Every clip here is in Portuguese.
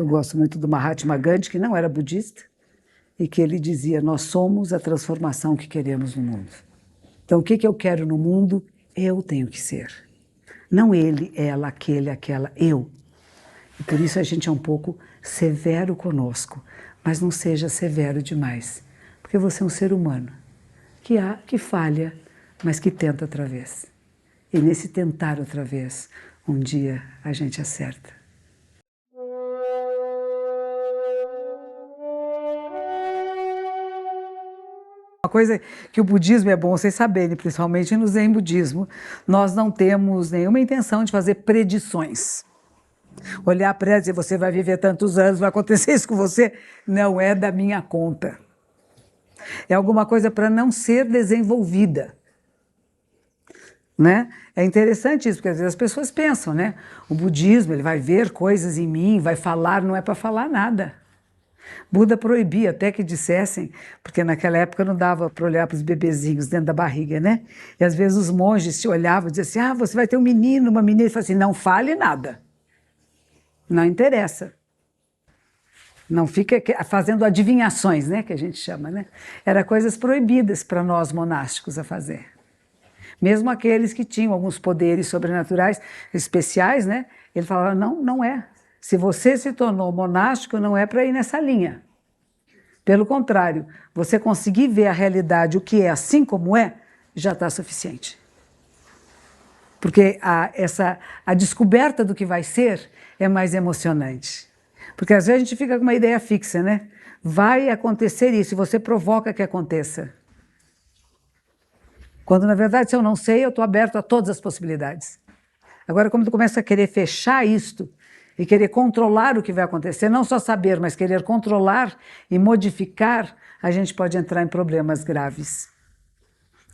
Eu gosto muito do Mahatma Gandhi, que não era budista, e que ele dizia: nós somos a transformação que queremos no mundo. Então, o que eu quero no mundo, eu tenho que ser. Não ele, ela, aquele, aquela, eu. E por isso a gente é um pouco severo conosco, mas não seja severo demais, porque você é um ser humano que falha, mas que tenta outra vez. E nesse tentar outra vez, um dia a gente acerta. Uma coisa que o budismo é bom vocês saberem, principalmente no Zen budismo, nós não temos nenhuma intenção de fazer predições. Olhar para ela e dizer, você vai viver tantos anos, vai acontecer isso com você, não é da minha conta. É alguma coisa para não ser desenvolvida. Né? É interessante isso, porque às vezes as pessoas pensam, né? O budismo, ele vai ver coisas em mim, vai falar, não é para falar nada. Buda proibia até que dissessem, porque naquela época não dava para olhar para os bebezinhos dentro da barriga, né? E às vezes os monges se olhavam e diziam assim, você vai ter um menino, uma menina, e falavam assim, não fale nada. Não interessa. Não fica fazendo adivinhações, né, que a gente chama, né? Era coisas proibidas para nós monásticos a fazer. Mesmo aqueles que tinham alguns poderes sobrenaturais especiais, né? Ele falava, não é. Se você se tornou monástico, não é para ir nessa linha. Pelo contrário, você conseguir ver a realidade, o que é assim como é, já está suficiente. Porque a descoberta do que vai ser é mais emocionante. Porque às vezes a gente fica com uma ideia fixa, né? Vai acontecer isso, e você provoca que aconteça. Quando, na verdade, se eu não sei, eu estou aberto a todas as possibilidades. Agora, quando tu começa a querer fechar isto e querer controlar o que vai acontecer, não só saber, mas querer controlar e modificar, a gente pode entrar em problemas graves.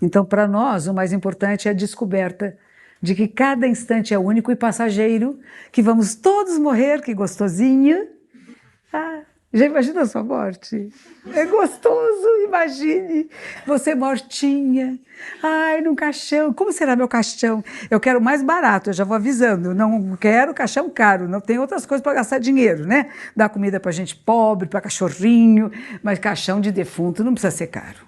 Então, para nós, o mais importante é a descoberta de que cada instante é único e passageiro, que vamos todos morrer, que gostosinho. Já imagina a sua morte? É gostoso, imagine, você mortinha, num caixão, como será meu caixão? Eu quero mais barato, eu já vou avisando, eu não quero caixão caro, não tem outras coisas para gastar dinheiro, né? Dar comida para gente pobre, para cachorrinho, mas caixão de defunto não precisa ser caro.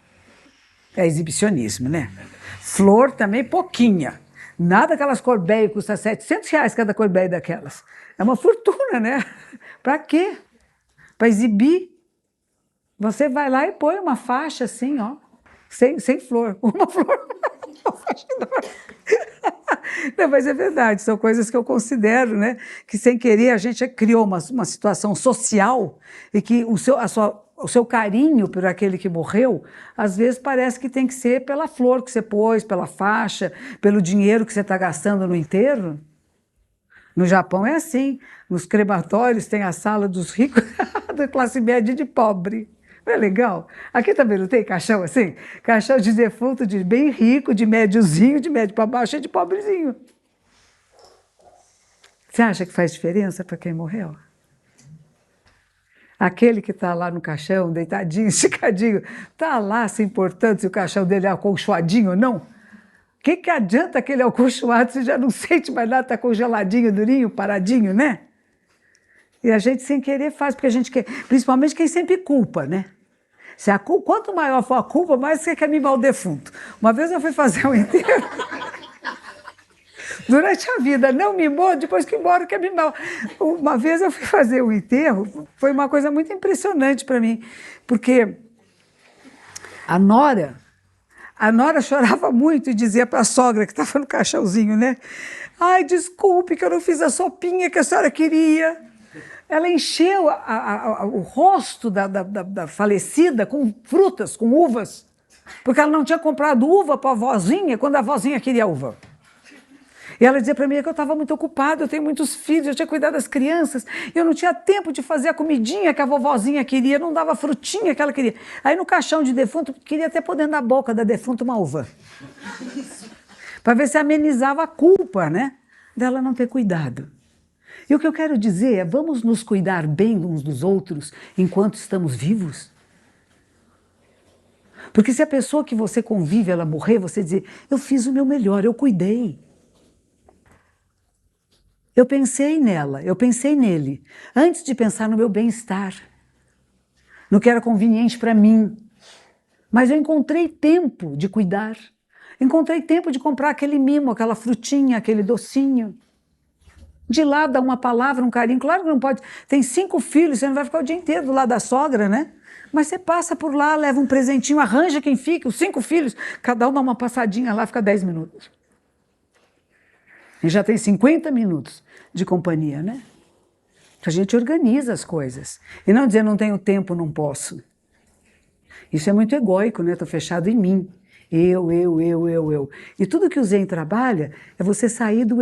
É exibicionismo, né? Flor também pouquinha, nada aquelas corbeia que custa R$700 cada corbeia daquelas, é uma fortuna, né? Para quê? Para exibir, você vai lá e põe uma faixa assim, ó, sem flor, uma flor, uma faixa não, mas é verdade, são coisas que eu considero, né, que sem querer a gente criou uma situação social e que o seu carinho por aquele que morreu, às vezes parece que tem que ser pela flor que você pôs, pela faixa, pelo dinheiro que você está gastando no enterro. No Japão é assim, nos crematórios tem a sala dos ricos, da classe média e de pobre. Não é legal? Aqui também não tem caixão assim? Caixão de defunto, de bem rico, de médiozinho, de médio para baixo e de pobrezinho. Você acha que faz diferença para quem morreu? Aquele que está lá no caixão, deitadinho, esticadinho, está lá se importando se o caixão dele é acolchoadinho ou não? O que adianta aquele acolchoado se já não sente mais nada, está congeladinho, durinho, paradinho, né? E a gente sem querer faz, porque a gente quer, principalmente quem sempre culpa, né? Quanto maior for a culpa, mais você quer mimar o defunto. Uma vez eu fui fazer um enterro, durante a vida, não mimou, depois que mora quer mimar. Uma vez eu fui fazer um enterro, foi uma coisa muito impressionante para mim, porque a Nora chorava muito e dizia para a sogra, que estava no caixãozinho, né? Ai, desculpe que eu não fiz a sopinha que a senhora queria. Ela encheu o rosto da falecida com frutas, com uvas, porque ela não tinha comprado uva para a vozinha quando a vozinha queria uva. E ela dizia para mim que eu estava muito ocupada, eu tenho muitos filhos, eu tinha cuidado das crianças, eu não tinha tempo de fazer a comidinha que a vovozinha queria, não dava a frutinha que ela queria. Aí no caixão de defunto, queria até pôr dentro da boca da defunta uma uva. Para ver se amenizava a culpa, né, dela não ter cuidado. E o que eu quero dizer é, vamos nos cuidar bem uns dos outros enquanto estamos vivos? Porque se a pessoa que você convive, ela morrer, você dizer, eu fiz o meu melhor, eu cuidei. Eu pensei nela, eu pensei nele, antes de pensar no meu bem-estar, no que era conveniente para mim. Mas eu encontrei tempo de cuidar, encontrei tempo de comprar aquele mimo, aquela frutinha, aquele docinho. De lá dar uma palavra, um carinho. Claro que não pode. Tem 5 filhos, você não vai ficar o dia inteiro do lado da sogra, né? Mas você passa por lá, leva um presentinho, arranja quem fica, os 5 filhos, cada um dá uma passadinha lá, fica 10 minutos. E já tem 50 minutos de companhia, né? A gente organiza as coisas. E não dizer não tenho tempo, não posso. Isso é muito egóico, né? Estou fechado em mim. Eu. E tudo que o Zen trabalha é você sair do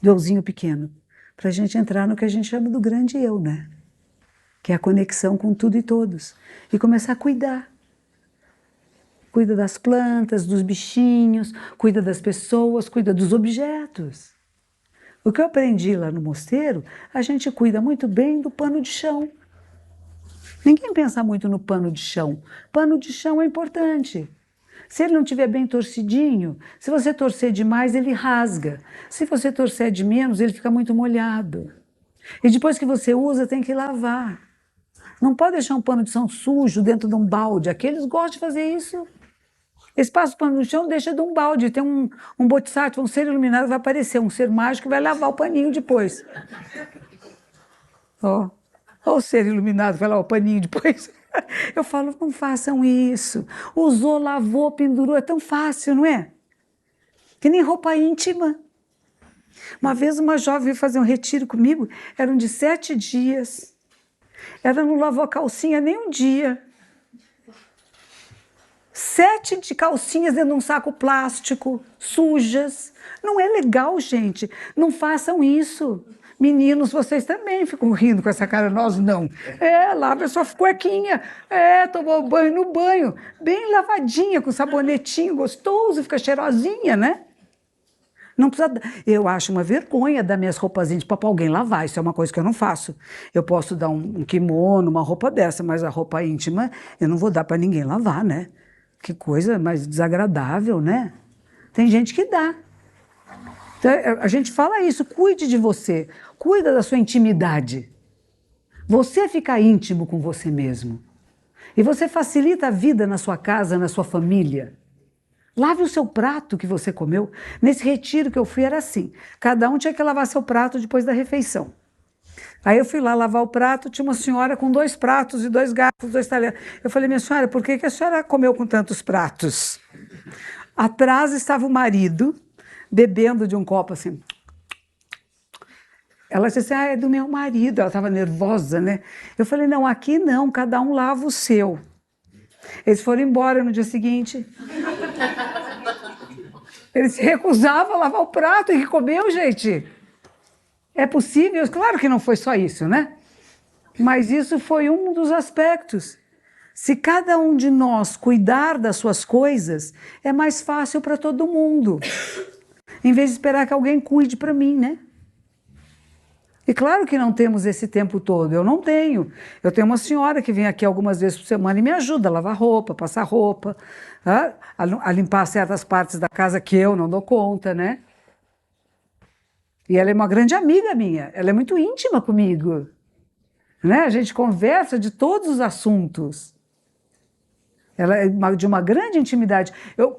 euzinho pequeno, para a gente entrar no que a gente chama do grande eu, né? Que é a conexão com tudo e todos. E começar a cuidar. Cuida das plantas, dos bichinhos, cuida das pessoas, cuida dos objetos. O que eu aprendi lá no mosteiro, a gente cuida muito bem do pano de chão. Ninguém pensa muito no pano de chão. Pano de chão é importante. Se ele não estiver bem torcidinho, se você torcer demais, ele rasga. Se você torcer de menos, ele fica muito molhado. E depois que você usa, tem que lavar. Não pode deixar um pano de chão sujo dentro de um balde. Aqueles gostam de fazer isso. Eles passam o pano no chão, deixa de um balde. Tem um bodhisattva, um ser iluminado, vai aparecer, um ser mágico que vai lavar o paninho depois. Ó, o ser iluminado vai lavar o paninho depois. Eu falo, não façam isso. Usou, lavou, pendurou, é tão fácil, não é? Que nem roupa íntima. Uma vez uma jovem veio fazer um retiro comigo, eram de 7 dias. Ela não lavou a calcinha nem um dia. 7 de calcinhas dentro de um saco plástico, sujas. Não é legal, gente. Não façam isso. Meninos, vocês também ficam rindo com essa cara, nós não. Lava a sua cuequinha. Tomou banho no banho. Bem lavadinha, com sabonetinho gostoso, fica cheirosinha, né? Não precisa. Eu acho uma vergonha dar minhas roupas íntimas para alguém lavar. Isso é uma coisa que eu não faço. Eu posso dar um kimono, uma roupa dessa, mas a roupa íntima eu não vou dar para ninguém lavar, né? Que coisa mais desagradável, né? Tem gente que dá. Então, a gente fala isso, cuide de você, cuida da sua intimidade. Você fica íntimo com você mesmo. E você facilita a vida na sua casa, na sua família. Lave o seu prato que você comeu. Nesse retiro que eu fui era assim, cada um tinha que lavar seu prato depois da refeição. Aí eu fui lá lavar o prato, tinha uma senhora com 2 pratos e 2 garfos, 2 talheres. Eu falei, minha senhora, por que a senhora comeu com tantos pratos? Atrás estava o marido, bebendo de um copo assim. Ela disse assim, é do meu marido. Ela estava nervosa, né? Eu falei, não, aqui não, cada um lava o seu. Eles foram embora no dia seguinte. Ele se recusava a lavar o prato e que comeu, gente. É possível? Claro que não foi só isso, né? Mas isso foi um dos aspectos. Se cada um de nós cuidar das suas coisas, é mais fácil para todo mundo. Em vez de esperar que alguém cuide para mim, né? E claro que não temos esse tempo todo, eu não tenho. Eu tenho uma senhora que vem aqui algumas vezes por semana e me ajuda a lavar roupa, passar roupa, a limpar certas partes da casa que eu não dou conta, né? E ela é uma grande amiga minha, ela é muito íntima comigo, né? A gente conversa de todos os assuntos. Ela é de uma grande intimidade.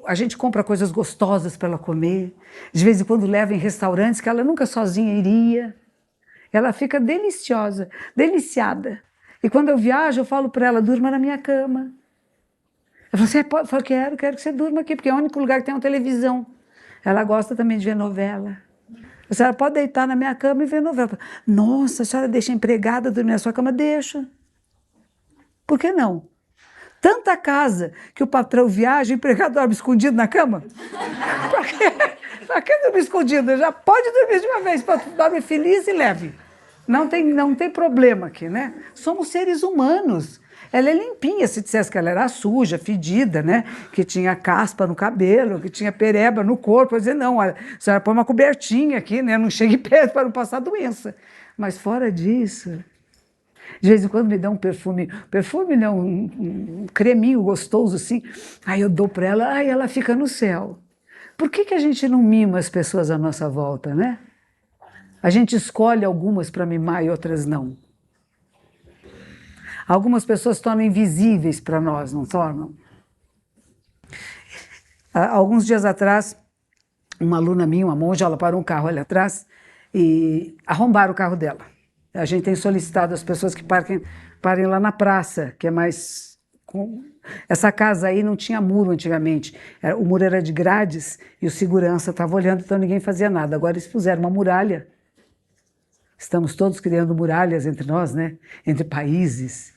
A gente compra coisas gostosas para ela comer, de vez em quando leva em restaurantes que ela nunca sozinha iria. Ela fica deliciosa, deliciada. E quando eu viajo, eu falo para ela, durma na minha cama. Ela fala, eu falo, quero que você durma aqui, porque é o único lugar que tem uma televisão. Ela gosta também de ver novela. A senhora pode deitar na minha cama e ver novela. Nossa, a senhora deixa a empregada dormir na sua cama? Deixa. Por que não? Tanta casa que o patrão viaja, o empregado dorme escondido na cama. Para que dormir escondido? Já pode dormir de uma vez, dorme feliz e leve. Não tem problema aqui, né? Somos seres humanos. Ela é limpinha, se dissesse que ela era suja, fedida, né? Que tinha caspa no cabelo, que tinha pereba no corpo. Eu dizer, não, a senhora põe uma cobertinha aqui, né? Não chegue perto para não passar doença. Mas fora disso, de vez em quando me dá um perfume não, um creminho gostoso assim, aí eu dou para ela, aí ela fica no céu. Por que a gente não mima as pessoas à nossa volta, né? A gente escolhe algumas para mimar e outras não. Algumas pessoas se tornam invisíveis para nós, não tornam? Alguns dias atrás, uma aluna minha, uma monja, ela parou um carro ali atrás e arrombaram o carro dela. A gente tem solicitado às pessoas que parem lá na praça, que é mais... Essa casa aí não tinha muro antigamente, o muro era de grades e o segurança estava olhando, então ninguém fazia nada. Agora eles puseram uma muralha. Estamos todos criando muralhas entre nós, né? Entre países.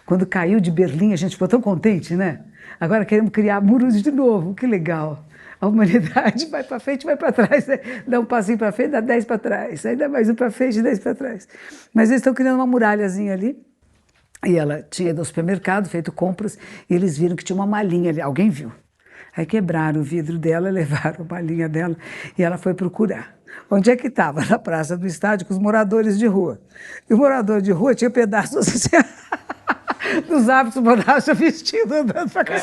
Quando caiu de Berlim, a gente ficou tão contente, né? Agora queremos criar muros de novo, que legal. A humanidade vai para frente, vai para trás, né? Dá um passinho para frente, dá 10 para trás, aí dá mais um para frente, 10 para trás. Mas eles estão criando uma muralhazinha ali, e ela tinha ido ao supermercado, feito compras, e eles viram que tinha uma malinha ali, alguém viu. Aí quebraram o vidro dela, levaram a malinha dela, e ela foi procurar. Onde é que estava? Na praça do estádio, com os moradores de rua. E o morador de rua tinha pedaços assim, dos hábitos monásticos vestidos, andando para cá.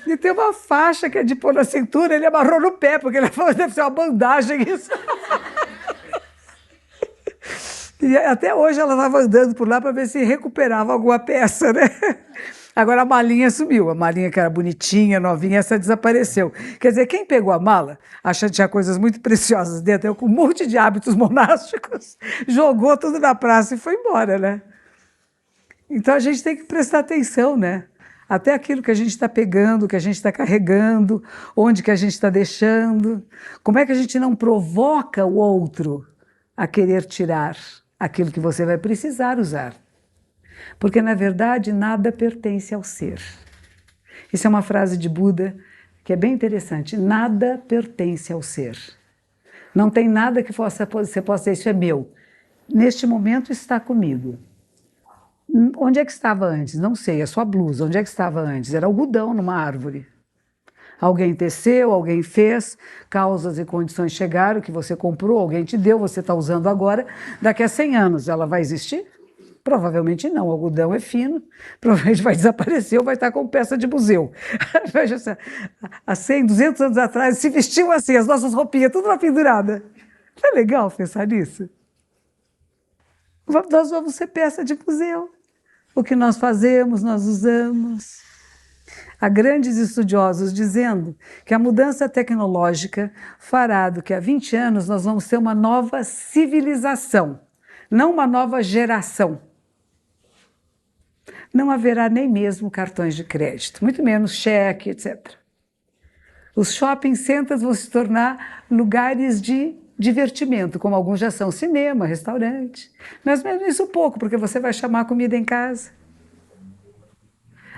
E tem uma faixa que é de pôr na cintura, ele amarrou no pé, porque ele falou que deve ser uma bandagem isso. E até hoje ela estava andando por lá para ver se recuperava alguma peça, né? Agora a malinha sumiu, a malinha que era bonitinha, novinha, essa desapareceu. Quer dizer, quem pegou a mala, achando que tinha coisas muito preciosas dentro, com um monte de hábitos monásticos, jogou tudo na praça e foi embora, né? Então a gente tem que prestar atenção, né? Até aquilo que a gente está pegando, que a gente está carregando, onde que a gente está deixando. Como é que a gente não provoca o outro a querer tirar aquilo que você vai precisar usar? Porque, na verdade, nada pertence ao ser. Isso é uma frase de Buda que é bem interessante. Nada pertence ao ser. Não tem nada que você possa dizer, isso é meu. Neste momento está comigo. Onde é que estava antes? Não sei, a sua blusa, onde é que estava antes? Era algodão numa árvore. Alguém teceu, alguém fez, causas e condições chegaram, que você comprou, alguém te deu, você está usando agora. Daqui a 100 anos ela vai existir? Provavelmente não, o algodão é fino, provavelmente vai desaparecer ou vai estar com peça de museu. Veja só, há 100, 200 anos atrás se vestiam assim, as nossas roupinhas, tudo lá pendurada. Não é legal pensar nisso? Nós vamos ser peça de museu. O que nós fazemos, nós usamos. Há grandes estudiosos dizendo que a mudança tecnológica fará do que há 20 anos nós vamos ter uma nova civilização, não uma nova geração. Não haverá nem mesmo cartões de crédito, muito menos cheque, etc. Os shopping centers vão se tornar lugares de divertimento, como alguns já são, cinema, restaurante. Mas mesmo isso pouco, porque você vai chamar a comida em casa.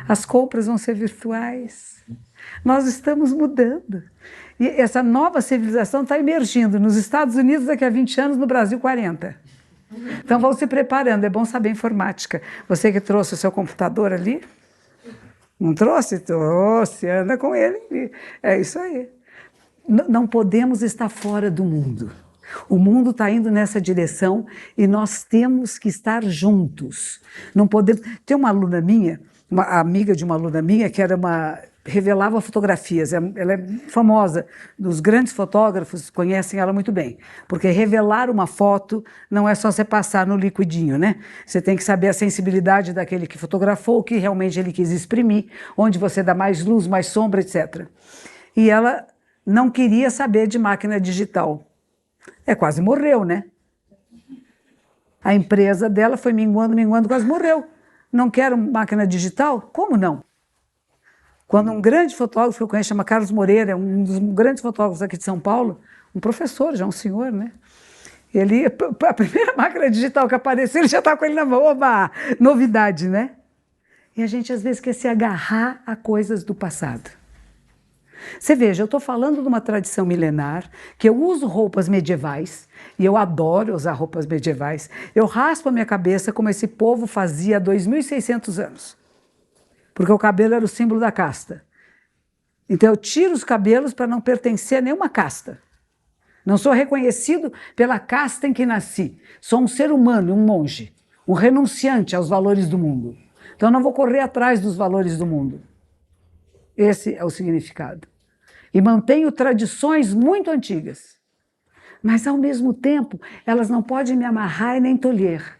As compras vão ser virtuais. Nós estamos mudando. E essa nova civilização está emergindo nos Estados Unidos daqui a 20 anos, no Brasil 40. Então vão se preparando, é bom saber informática. Você que trouxe o seu computador ali? Não trouxe? Trouxe, anda com ele. É isso aí. Não podemos estar fora do mundo. O mundo está indo nessa direção e nós temos que estar juntos. Não podemos... Tem uma aluna minha, uma amiga de uma aluna minha, que revelava fotografias. Ela é famosa, os grandes fotógrafos conhecem ela muito bem, porque revelar uma foto não é só você passar no liquidinho, né? Você tem que saber a sensibilidade daquele que fotografou, o que realmente ele quis exprimir, onde você dá mais luz, mais sombra, etc. E ela não queria saber de máquina digital. Quase morreu, né? A empresa dela foi minguando, quase morreu. Não quero máquina digital? Como não? Quando um grande fotógrafo que eu conheço, chama Carlos Moreira, um dos grandes fotógrafos aqui de São Paulo, um professor, já um senhor, né? A primeira máquina digital que apareceu, ele já está com ele na mão. Oba! Novidade, né? E a gente às vezes quer se agarrar a coisas do passado. Você veja, eu estou falando de uma tradição milenar, que eu uso roupas medievais, e eu adoro usar roupas medievais. Eu raspo a minha cabeça como esse povo fazia há 2.600 anos. Porque o cabelo era o símbolo da casta. Então eu tiro os cabelos para não pertencer a nenhuma casta. Não sou reconhecido pela casta em que nasci. Sou um ser humano, um monge, um renunciante aos valores do mundo. Então eu não vou correr atrás dos valores do mundo. Esse é o significado. E mantenho tradições muito antigas. Mas, ao mesmo tempo, elas não podem me amarrar e nem tolher.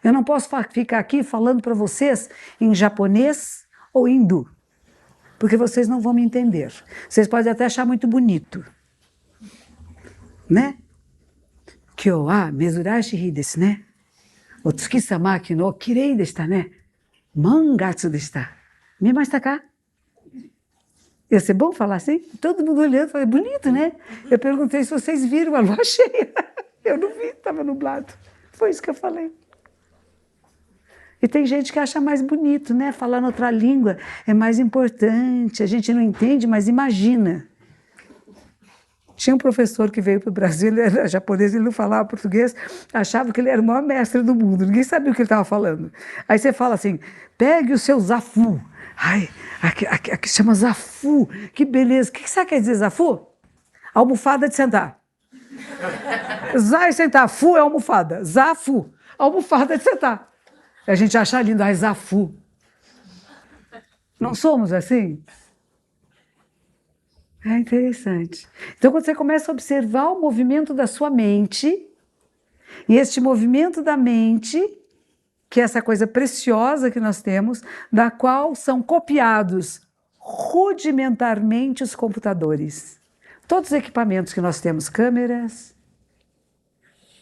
Eu não posso ficar aqui falando para vocês em japonês ou hindu, porque vocês não vão me entender. Vocês podem até achar muito bonito, né? Kyou wa mezurashi desu ne. O tsuki-sama ki no kirei deshita ne. Mangatsu deshita. Mimashita ka? Ia ser bom falar assim? Todo mundo olhando, falei, bonito, né? Eu perguntei se vocês viram a lua cheia. Eu não vi, estava nublado. Foi isso que eu falei. E tem gente que acha mais bonito, né? Falar noutra língua é mais importante. A gente não entende, mas imagina. Tinha um professor que veio para o Brasil, ele era japonês, ele não falava português, achava que ele era o maior mestre do mundo, ninguém sabia o que ele estava falando. Aí você fala assim, pegue o seu zafu. Ai, aqui chama zafu, que beleza. O que você quer dizer zafu? Almofada de sentar. Zá e sentar, fu é almofada, zafu, almofada de sentar. A gente acha lindo, ai, zafu. Não somos assim? É interessante. Então, quando você começa a observar o movimento da sua mente, e este movimento da mente, que é essa coisa preciosa que nós temos, da qual são copiados rudimentarmente os computadores. Todos os equipamentos que nós temos, câmeras,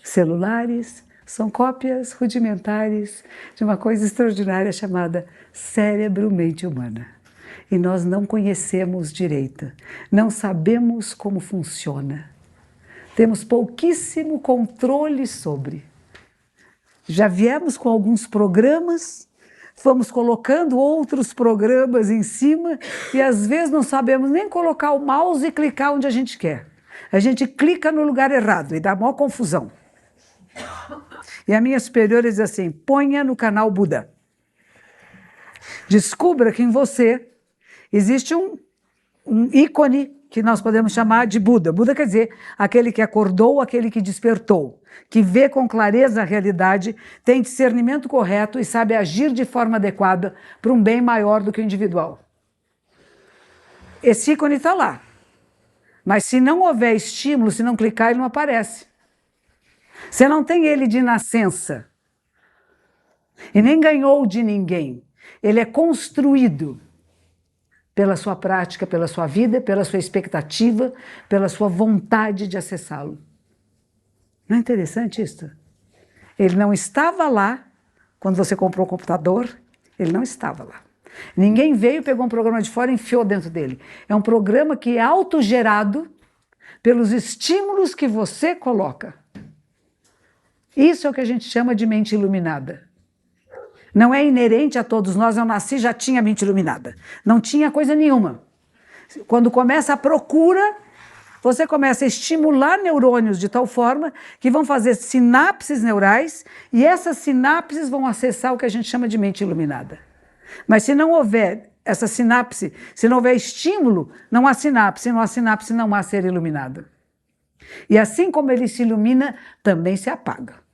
celulares, são cópias rudimentares de uma coisa extraordinária chamada cérebro-mente humana. E nós não conhecemos direito, não sabemos como funciona. Temos pouquíssimo controle sobre. Já viemos com alguns programas, fomos colocando outros programas em cima e às vezes não sabemos nem colocar o mouse e clicar onde a gente quer. A gente clica no lugar errado e dá maior confusão. E a minha superiora diz assim, ponha no canal Buda. Descubra que em você existe um ícone que nós podemos chamar de Buda. Buda quer dizer aquele que acordou, aquele que despertou, que vê com clareza a realidade, tem discernimento correto e sabe agir de forma adequada para um bem maior do que o individual. Esse ícone está lá. Mas se não houver estímulo, se não clicar, ele não aparece. Você não tem ele de nascença. E nem ganhou de ninguém. Ele é construído pela sua prática, pela sua vida, pela sua expectativa, pela sua vontade de acessá-lo. Não é interessante isso? Ele não estava lá quando você comprou o computador, ele não estava lá. Ninguém veio, pegou um programa de fora e enfiou dentro dele. É um programa que é autogerado pelos estímulos que você coloca. Isso é o que a gente chama de mente iluminada. Não é inerente a todos nós, eu nasci já tinha mente iluminada. Não tinha coisa nenhuma. Quando começa a procura, você começa a estimular neurônios de tal forma que vão fazer sinapses neurais e essas sinapses vão acessar o que a gente chama de mente iluminada. Mas se não houver essa sinapse, se não houver estímulo, não há sinapse, não há sinapse, não há ser iluminado. E assim como ele se ilumina, também se apaga.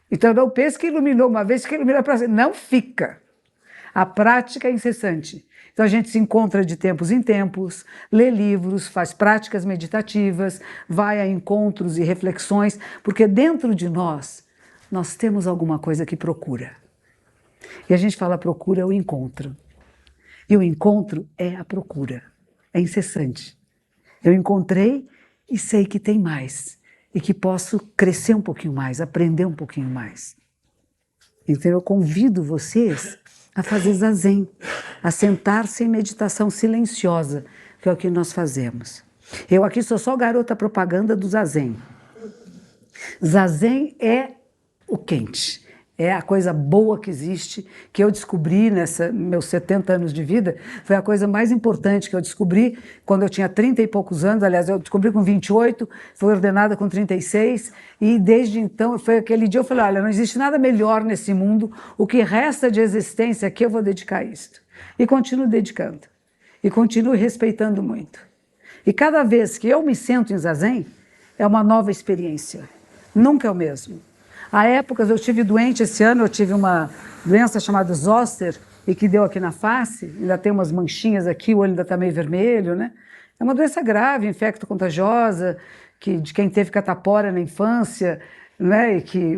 Então não pense que iluminou uma vez, que ilumina para sempre. Não fica. A prática é incessante. Então a gente se encontra de tempos em tempos, lê livros, faz práticas meditativas, vai a encontros e reflexões, porque dentro de nós temos alguma coisa que procura. E a gente fala procura o encontro. E o encontro é a procura. É incessante. Eu encontrei e sei que tem mais. E que posso crescer um pouquinho mais, aprender um pouquinho mais. Então eu convido vocês a fazer zazen, a sentar-se em meditação silenciosa, que é o que nós fazemos. Eu aqui sou só garota propaganda do zazen. Zazen é o quente, é a coisa boa que existe, que eu descobri meus 70 anos de vida, foi a coisa mais importante que eu descobri quando eu tinha 30 e poucos anos, aliás, eu descobri com 28, fui ordenada com 36, e desde então, foi aquele dia eu falei, olha, não existe nada melhor nesse mundo, o que resta de existência que eu vou dedicar a isto. E continuo dedicando, e continuo respeitando muito. E cada vez que eu me sento em zazen, é uma nova experiência, nunca é o mesmo. Há épocas, eu estive doente esse ano, eu tive uma doença chamada zoster, e que deu aqui na face, ainda tem umas manchinhas aqui, o olho ainda está meio vermelho, né? É uma doença grave, infecto-contagiosa, de quem teve catapora na infância, né, e que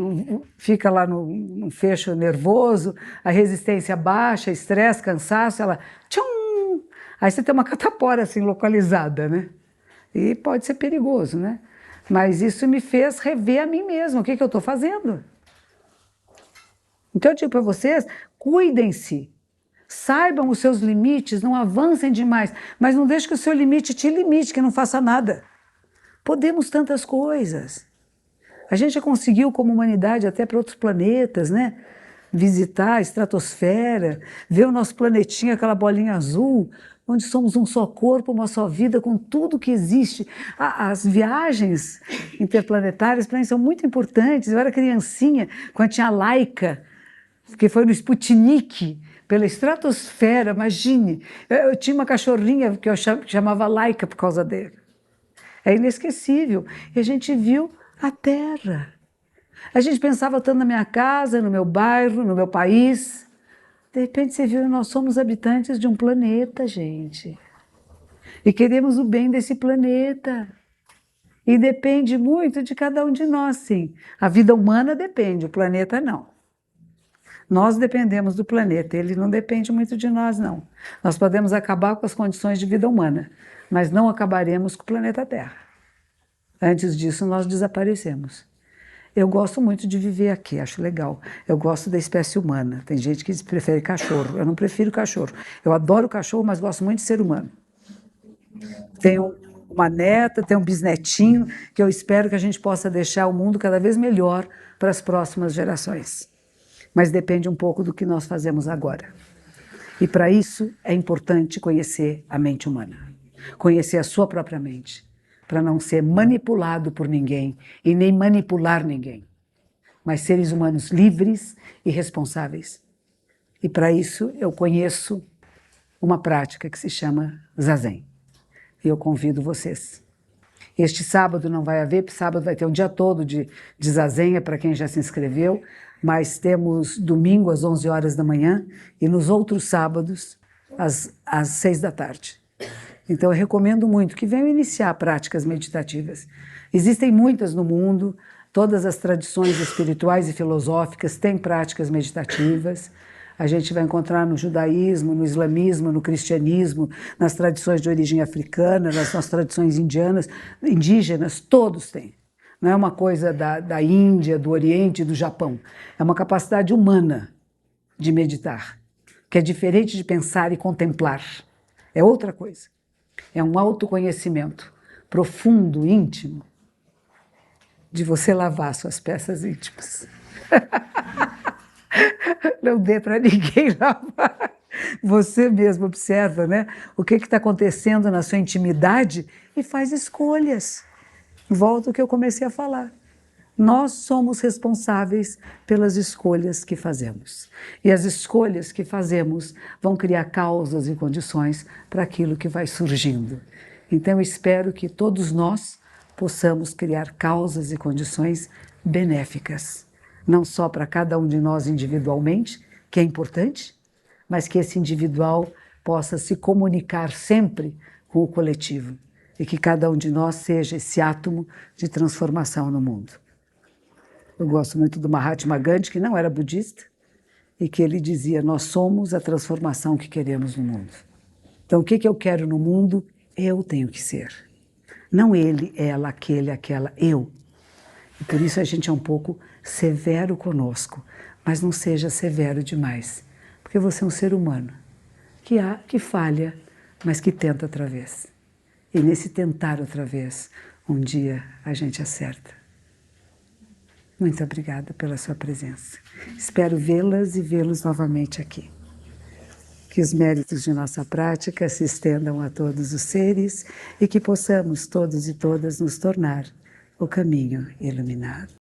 fica lá no fecho nervoso, a resistência baixa, estresse, cansaço, ela tchum! Aí você tem uma catapora assim localizada, né? E pode ser perigoso, né? Mas isso me fez rever a mim mesma, o que eu estou fazendo. Então eu digo para vocês, cuidem-se, saibam os seus limites, não avancem demais, mas não deixe que o seu limite te limite, que não faça nada. Podemos tantas coisas. A gente já conseguiu, como humanidade, até para outros planetas, né? Visitar a estratosfera, ver o nosso planetinha, aquela bolinha azul, onde somos um só corpo, uma só vida, com tudo que existe. As viagens interplanetárias, para mim, são muito importantes. Eu era criancinha, quando tinha a Laika, que foi no Sputnik, pela estratosfera, imagine. Eu tinha uma cachorrinha que eu chamava Laika por causa dele. É inesquecível. E a gente viu a Terra. A gente pensava tanto na minha casa, no meu bairro, no meu país. De repente você viu, nós somos habitantes de um planeta, gente. E queremos o bem desse planeta. E depende muito de cada um de nós, sim. A vida humana depende, o planeta não. Nós dependemos do planeta, ele não depende muito de nós, não. Nós podemos acabar com as condições de vida humana, mas não acabaremos com o planeta Terra. Antes disso, nós desaparecemos. Eu gosto muito de viver aqui, acho legal. Eu gosto da espécie humana. Tem gente que prefere cachorro. Eu não prefiro cachorro. Eu adoro cachorro, mas gosto muito de ser humano. Tenho uma neta, tenho um bisnetinho, que eu espero que a gente possa deixar o mundo cada vez melhor para as próximas gerações. Mas depende um pouco do que nós fazemos agora. E para isso é importante conhecer a mente humana. Conhecer a sua própria mente. Para não ser manipulado por ninguém e nem manipular ninguém, mas seres humanos livres e responsáveis. E para isso eu conheço uma prática que se chama Zazen. E eu convido vocês. Este sábado não vai haver, porque sábado vai ter um dia todo de Zazen, é para quem já se inscreveu, mas temos domingo às 11 horas da manhã e nos outros sábados às 6 da tarde. Então, eu recomendo muito que venham iniciar práticas meditativas. Existem muitas no mundo, todas as tradições espirituais e filosóficas têm práticas meditativas. A gente vai encontrar no judaísmo, no islamismo, no cristianismo, nas tradições de origem africana, nas tradições indígenas, todos têm. Não é uma coisa da Índia, do Oriente, do Japão. É uma capacidade humana de meditar, que é diferente de pensar e contemplar. É outra coisa. É um autoconhecimento profundo, íntimo, de você lavar suas peças íntimas. Não dê para ninguém lavar. Você mesmo observa, né? O que está acontecendo na sua intimidade e faz escolhas. Volta ao que eu comecei a falar. Nós somos responsáveis pelas escolhas que fazemos. E as escolhas que fazemos vão criar causas e condições para aquilo que vai surgindo. Então, eu espero que todos nós possamos criar causas e condições benéficas. Não só para cada um de nós individualmente, que é importante, mas que esse individual possa se comunicar sempre com o coletivo. E que cada um de nós seja esse átomo de transformação no mundo. Eu gosto muito do Mahatma Gandhi, que não era budista, e que ele dizia, nós somos a transformação que queremos no mundo. Então, o que eu quero no mundo, eu tenho que ser. Não ele, ela, aquele, aquela, eu. E por isso a gente é um pouco severo conosco, mas não seja severo demais, porque você é um ser humano, que falha, mas que tenta outra vez. E nesse tentar outra vez, um dia a gente acerta. Muito obrigada pela sua presença. Espero vê-las e vê-los novamente aqui. Que os méritos de nossa prática se estendam a todos os seres e que possamos todos e todas nos tornar o caminho iluminado.